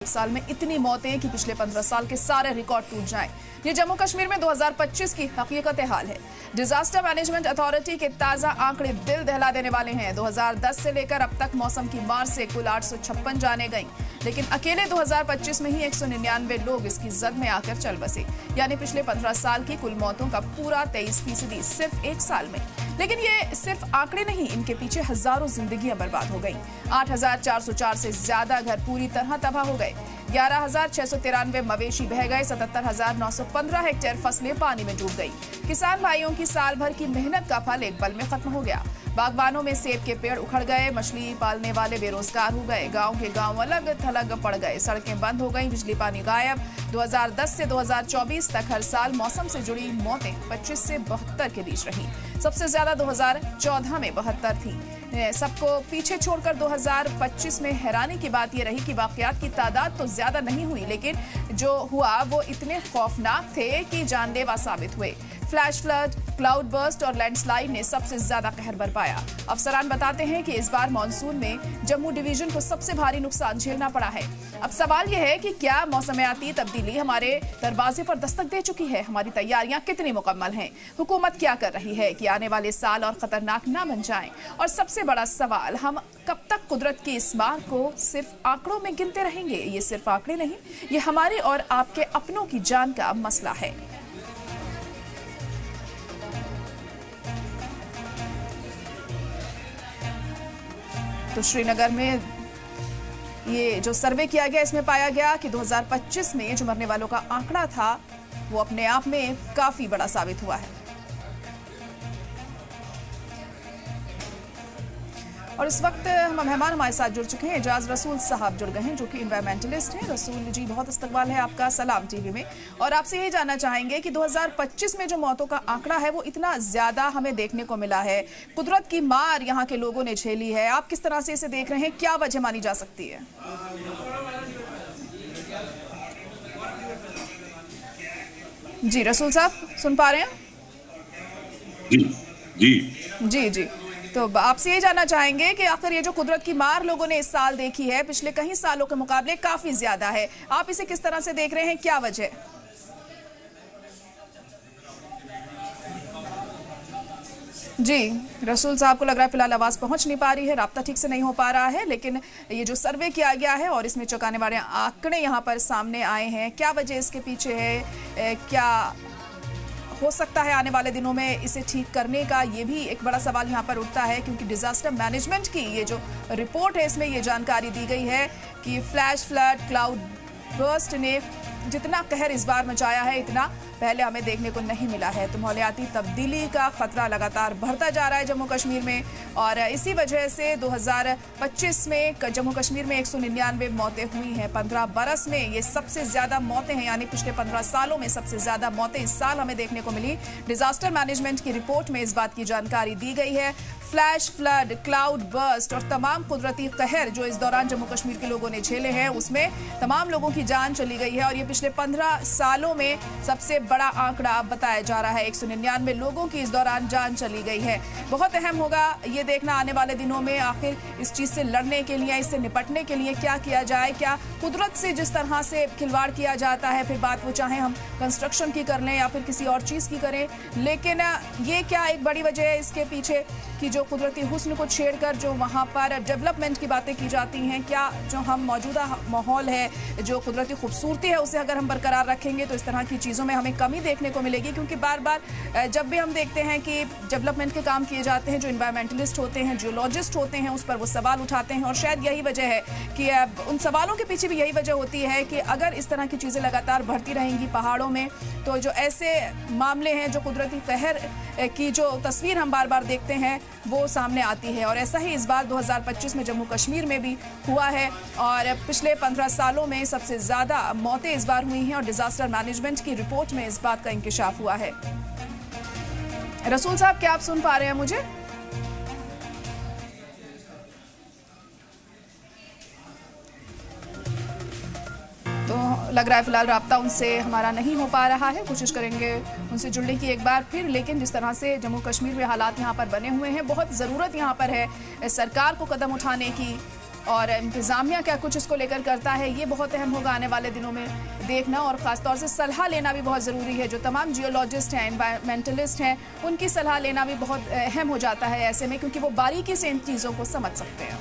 एक साल में इतनी मौतें कि पिछले 15 साल के सारे रिकॉर्ड टूट जाएं। ये जम्मू कश्मीर में 2025 की हकीकत हाल है। डिजास्टर मैनेजमेंट अथॉरिटी के ताजा आंकड़े दिल दहला देने वाले हैं। 2010 से लेकर अब तक मौसम की मार से कुल 856 जाने गईं, लेकिन अकेले 2025 में ही 199 लोग इसकी जद में आकर चल बसे, यानी पिछले 15 साल की कुल मौतों का पूरा 23% सिर्फ एक साल में। लेकिन ये सिर्फ आंकड़े नहीं, इनके पीछे हजारों जिंदगियां बर्बाद हो गईं। 8,404 से ज्यादा घर पूरी तरह तबाह हो गए, 11,693 मवेशी बह गए, 77,915 हेक्टेयर फसलें पानी में डूब गई। किसान भाइयों की साल भर की मेहनत का फल एक पल में खत्म हो गया। बागवानों में सेब के पेड़ उखड़ गए, मछली पालने वाले बेरोजगार हो गए, गांव के गांव अलग थलग पड़ गए, सड़कें बंद हो गईं, बिजली पानी गायब। 2010 से 2024 तक हर साल मौसम से जुड़ी मौतें 25 से 72 के बीच रहीं। सबसे ज्यादा 2014 में 72 थी। सबको पीछे छोड़कर 2025 में हैरानी की बात यह रही कि वाकयात की तादाद तो ज्यादा नहीं हुई, लेकिन जो हुआ वो इतने खौफनाक थे कि जानलेवा साबित हुए। फ्लैश फ्लड, क्लाउड बर्स्ट और लैंडस्लाइड ने सबसे ज्यादा कहर बरपाया। अफसरान बताते हैं कि इस बार मानसून में जम्मू डिवीजन को सबसे भारी नुकसान झेलना पड़ा है। अब सवाल यह है कि क्या मौसमियाती तब्दीली हमारे दरवाजे पर दस्तक दे चुकी है? हमारी तैयारियां कितनी मुकम्मल हैं? हुकूमत क्या कर रही है कि आने वाले साल और खतरनाक ना बन जाएं? और सबसे बड़ा सवाल, हम कब तक कुदरत की इस मार को सिर्फ आंकड़ों में गिनते रहेंगे? ये सिर्फ आंकड़े नहीं, ये हमारे और आपके अपनों की जान का मसला है। तो श्रीनगर में ये जो सर्वे किया गया, इसमें पाया गया कि 2025 में जो मरने वालों का आंकड़ा था वो अपने आप में काफी बड़ा साबित हुआ है। और इस वक्त मेहमान हमारे साथ जुड़ चुके हैं। एजाज रसूल साहब जुड़ गए हैं, जो कि एनवायरमेंटलिस्ट हैं। रसूल जी, बहुत इस्तकबाल है आपका सलाम टीवी में। और आपसे यही जानना चाहेंगे कि 2025 में जो मौतों का आंकड़ा है वो इतना ज्यादा हमें देखने को मिला है, कुदरत की मार यहाँ के लोगों ने झेली है, आप किस तरह से इसे देख रहे हैं? क्या वजह मानी जा सकती है? जी रसूल साहब, सुन पा रहे हैं? जी जी। तो आपसे ये जानना चाहेंगे कि आखिर ये जो कुदरत की मार लोगों ने इस साल देखी है, पिछले कई सालों के मुकाबले काफी ज्यादा है, आप इसे किस तरह से देख रहे हैं? क्या वजह? जी रसूल साहब को लग रहा है फिलहाल आवाज पहुंच नहीं पा रही है, राब्ता ठीक से नहीं हो पा रहा है, लेकिन ये जो सर्वे किया गया है और इसमें चौंकाने वाले आंकड़े यहाँ पर सामने आए हैं, क्या वजह इसके पीछे है? क्या हो सकता है आने वाले दिनों में इसे ठीक करने का? ये भी एक बड़ा सवाल यहाँ पर उठता है, क्योंकि डिजास्टर मैनेजमेंट की ये जो रिपोर्ट है इसमें ये जानकारी दी गई है कि फ्लैश फ्लड, क्लाउड बर्स्ट ने जितना कहर इस बार मचाया है, इतना पहले हमें देखने को नहीं मिला है। तो माहौलियाती तब्दीली का खतरा लगातार बढ़ता जा रहा है जम्मू कश्मीर में, और इसी वजह से 2025 में जम्मू कश्मीर में 199 मौतें हुई हैं। 15 बरस में ये सबसे ज्यादा मौतें हैं, यानी पिछले 15 सालों में सबसे ज्यादा मौतें इस साल हमें देखने को मिली। डिजास्टर मैनेजमेंट की रिपोर्ट में इस बात की जानकारी दी गई है। फ्लैश फ्लड, क्लाउड बर्स्ट और तमाम कुदरती कहर जो इस दौरान जम्मू कश्मीर के लोगों ने झेले हैं, उसमें तमाम लोगों की जान चली गई है, और ये पिछले 15 सालों में सबसे बड़ा आंकड़ा बताया जा रहा है। 199 लोगों की इस दौरान जान चली गई है। बहुत अहम होगा ये देखना आने वाले दिनों में आखिर इस चीज से लड़ने के लिए, इससे निपटने के लिए क्या किया जाए। क्या कुदरत से जिस तरह से खिलवाड़ किया जाता है, फिर बात वो चाहे हम कंस्ट्रक्शन की कर लें या फिर किसी और चीज की करें, लेकिन ये क्या एक बड़ी वजह है इसके पीछे कि जो कुदरती हुस्न को छेड़कर जो वहाँ पर डेवलपमेंट की बातें की जाती हैं, क्या जो हम मौजूदा माहौल है, जो कुदरती खूबसूरती है, उसे अगर हम बरकरार रखेंगे तो इस तरह की चीज़ों में हमें कमी देखने को मिलेगी? क्योंकि बार बार जब भी हम देखते हैं कि डेवलपमेंट के काम किए जाते हैं, जो एनवायरमेंटलिस्ट होते हैं, जियोलॉजिस्ट होते हैं, उस पर वो सवाल उठाते हैं, और शायद यही वजह है कि उन सवालों के पीछे भी यही वजह होती है कि अगर इस तरह की चीज़ें लगातार बढ़ती रहेंगी पहाड़ों में, तो जो ऐसे मामले हैं, जो कुदरती कहर की जो तस्वीर हम बार बार देखते हैं, वो सामने आती है। और ऐसा ही इस बार 2025 में जम्मू कश्मीर में भी हुआ है, और पिछले 15 सालों में सबसे ज़्यादा मौतें इस बार हुई हैं, और डिजास्टर मैनेजमेंट की रिपोर्ट में इस बात का इंकिशाफ हुआ है। रसूल साहब, क्या आप सुन पा रहे हैं मुझे? तो लग रहा है फिलहाल राब्ता उनसे हमारा नहीं हो पा रहा है, कोशिश करेंगे उनसे जुड़ने की एक बार फिर। लेकिन जिस तरह से जम्मू कश्मीर में हालात यहाँ पर बने हुए हैं, बहुत ज़रूरत यहाँ पर है सरकार को कदम उठाने की, और इंतज़ामिया क्या कुछ इसको लेकर करता है, ये बहुत अहम होगा आने वाले दिनों में देखना। और ख़ासतौर से सलाह लेना भी बहुत ज़रूरी है। जो तमाम जियोलॉजिस्ट हैं, एनवायरमेंटलिस्ट हैं, उनकी सलाह लेना भी बहुत अहम हो जाता है ऐसे में, क्योंकि वो बारीकी से इन चीज़ों को समझ सकते हैं।